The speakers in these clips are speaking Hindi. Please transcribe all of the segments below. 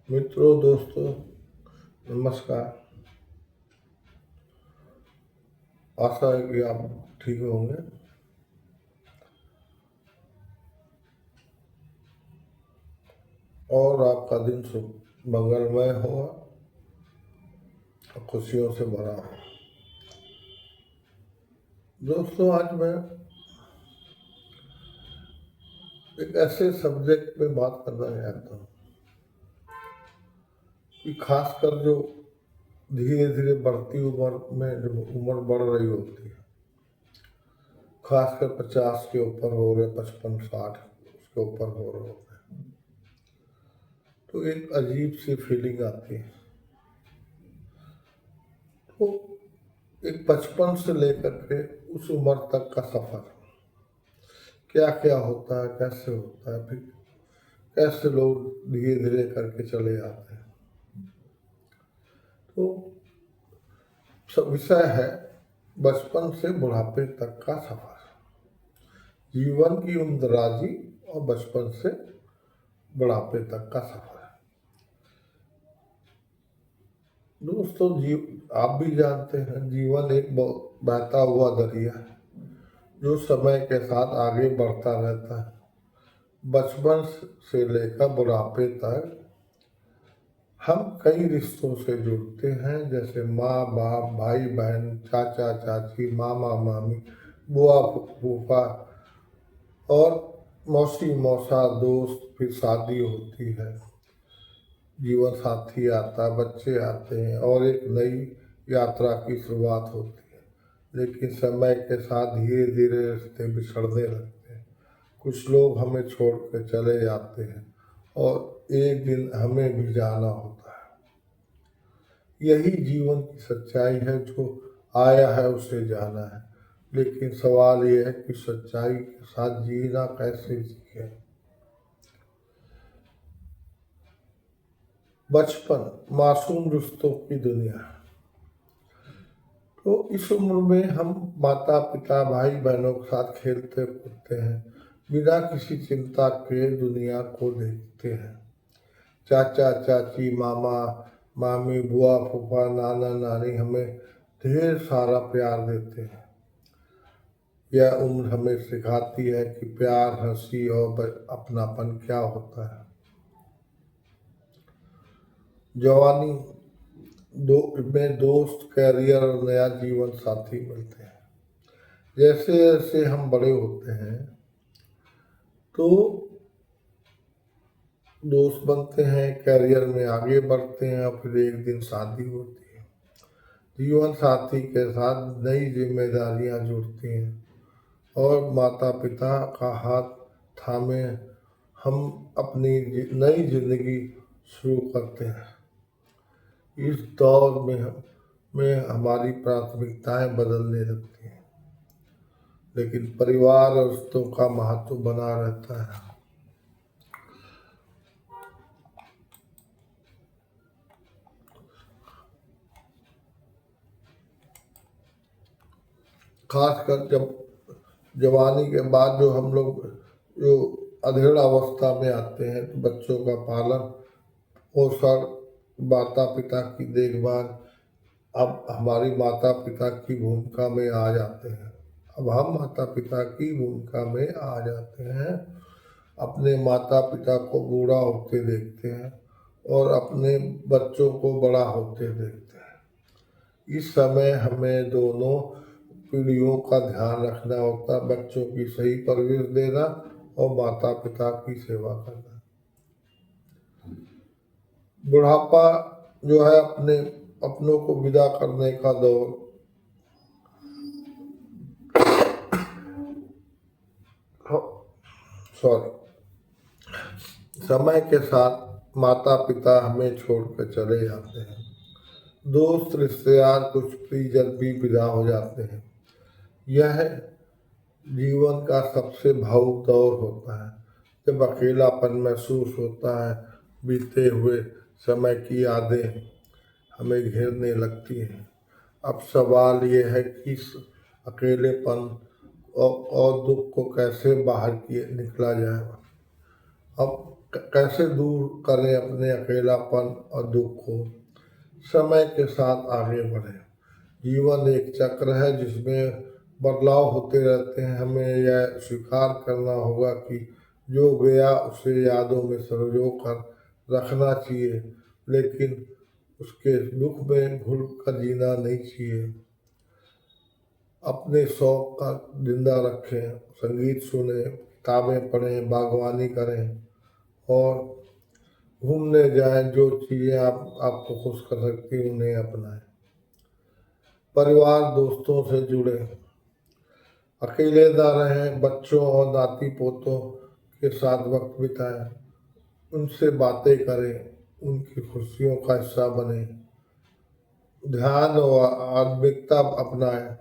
मित्रों, दोस्तों, नमस्कार। आशा है कि आप ठीक होंगे। और आपका दिन शुभ मंगलमय हो और खुशियों से भरा हो। दोस्तों, आज मैं एक ऐसे सब्जेक्ट पे बात करना चाहता हूँ कि खासकर जो धीरे धीरे बढ़ती उम्र में जो उम्र बढ़ रही होती है, खासकर 50 के ऊपर हो रहे, 55-60 उसके ऊपर हो रहे होते हैं, तो एक अजीब सी फीलिंग आती है। तो एक बचपन से लेकर के उस उम्र तक का सफर, क्या क्या होता है, कैसे होता है, फिर कैसे लोग धीरे धीरे करके चले जाते हैं। तो सब विषय है बचपन से बुढ़ापे तक का सफर, जीवन की उम्रदराजी और बचपन से बुढ़ापे तक का सफर। दोस्तों, आप भी जानते हैं, जीवन एक बहता हुआ दरिया है जो समय के साथ आगे बढ़ता रहता है। बचपन से लेकर बुढ़ापे तक हम कई रिश्तों से जुड़ते हैं, जैसे माँ बाप, भाई बहन, चाचा चाची, मामा मामी, बुआ फूफा और मौसी मौसा, दोस्त, फिर शादी होती है, जीवन साथी आता, बच्चे आते हैं और एक नई यात्रा की शुरुआत होती है। लेकिन समय के साथ धीरे धीरे रिश्ते बिछड़ने लगते हैं। कुछ लोग हमें छोड़ कर चले जाते हैं और एक दिन हमें भी जाना होता है। यही जीवन की सच्चाई है, जो आया है उसे जाना है। लेकिन सवाल यह है कि सच्चाई के साथ जीना कैसे सीखें। बचपन, मासूम रिश्तों की दुनिया। तो इस उम्र में हम माता पिता, भाई बहनों के साथ खेलते कूदते हैं, बिना किसी चिंता के दुनिया को देखते हैं। चाचा चाची, मामा मामी, बुआ फूफा, नाना नानी हमें ढेर सारा प्यार देते हैं। यह उम्र हमें सिखाती है कि प्यार, हंसी और अपनापन क्या होता है। जवानी में दोस्त, कैरियर और नया जीवन साथी मिलते हैं। जैसे जैसे हम बड़े होते हैं तो दोस्त बनते हैं, कैरियर में आगे बढ़ते हैं और फिर एक दिन शादी होती है। जीवन साथी के साथ नई जिम्मेदारियां जुड़ती हैं और माता पिता का हाथ थामे हम अपनी नई जिंदगी शुरू करते हैं। इस दौर में हमारी प्राथमिकताएं बदलने लगती हैं, लेकिन परिवार और रिश्तों का महत्व बना रहता है। खासकर जब जवानी के बाद जो हम लोग जो अधेड़ अवस्था में आते हैं, तो बच्चों का पालन पोषण, माता पिता की देखभाल, अब हमारी माता पिता की भूमिका में आ जाते हैं। अब हम माता पिता की भूमिका में आ जाते हैं, अपने माता पिता को बूढ़ा होते देखते हैं और अपने बच्चों को बड़ा होते देखते हैं। इस समय हमें दोनों पीढ़ियों का ध्यान रखना होता है, बच्चों की सही परवरिश देना और माता पिता की सेवा करना। बुढ़ापा जो है अपनों को विदा करने का दौर। सॉरी, समय के साथ माता पिता हमें छोड़कर चले जाते हैं। दोस्त, रिश्तेदार, कुछ परिजन भी विदा हो जाते हैं। यह जीवन का सबसे भावुक दौर होता है, जब अकेलापन महसूस होता है। बीते हुए समय की यादें हमें घेरने लगती हैं। अब सवाल यह है कि इस अकेलेपन और दुख को कैसे बाहर किए निकला जाए। अब कैसे दूर करें अपने अकेलापन और दुख को, समय के साथ आगे बढ़ें। जीवन एक चक्र है जिसमें बदलाव होते रहते हैं। हमें यह स्वीकार करना होगा कि जो गया उसे यादों में संजो कर रखना चाहिए, लेकिन उसके दुख में घुल कर जीना नहीं चाहिए। अपने शौक का जिंदा रखें, संगीत सुने, किताबें पढ़ें, बागवानी करें और घूमने जाएं। जो चीज़ें आपको खुश कर सकती हैं उन्हें अपनाएं। परिवार दोस्तों से जुड़े, अकेले ना रहें। बच्चों और नाती पोतों के साथ वक्त बिताएं, उनसे बातें करें, उनकी खुशियों का हिस्सा बने। ध्यान और आध्यात्मिकता अपनाएं।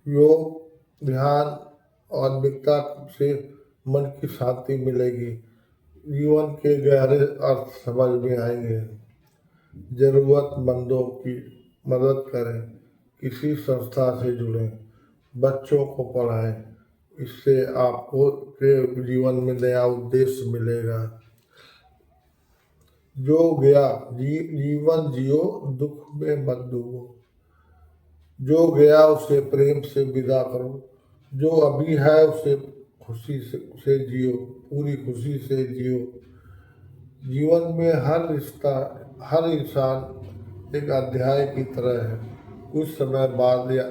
योग, ध्यान और आध्यात्मिकता से मन की शांति मिलेगी, जीवन के गहरे अर्थ समझ में आएंगे। जरूरतमंदों की मदद करें, किसी संस्था से जुड़ें, बच्चों को पढ़ाएं। इससे आपको के जीवन में नया उद्देश्य मिलेगा। जो गया जीवन जियो, दुख में मत डूबो। जो गया उसे प्रेम से विदा करो, जो अभी है उसे खुशी से जियो, पूरी खुशी से जियो। जीवन में हर रिश्ता, हर इंसान एक अध्याय की तरह है। कुछ समय बाद या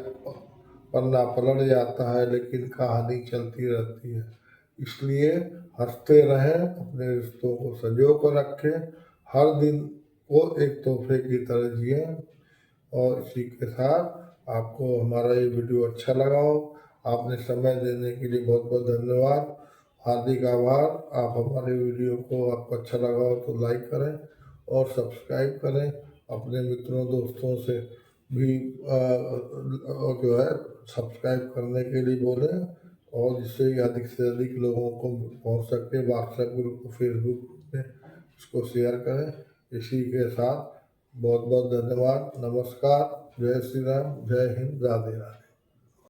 पन्ना पलट जाता है, लेकिन कहानी चलती रहती है। इसलिए हंसते रहें, अपने रिश्तों को संजो कर रखें, हर दिन को एक तोहफे की तरह जिए। और इसी के साथ आपको हमारा ये वीडियो अच्छा लगा हो, आपने समय देने के लिए बहुत बहुत धन्यवाद, हार्दिक आभार। आप हमारे वीडियो को आपको अच्छा लगा हो तो लाइक करें और सब्सक्राइब करें। अपने मित्रों दोस्तों से भी जो है सब्सक्राइब करने के लिए बोलें, और जिससे अधिक से अधिक लोगों को पहुंच सके। व्हाट्सएप ग्रुप, फेसबुक में इसको शेयर करें। इसी के साथ बहुत बहुत धन्यवाद, नमस्कार, जय श्री राम, जय हिंद, राधे राधे।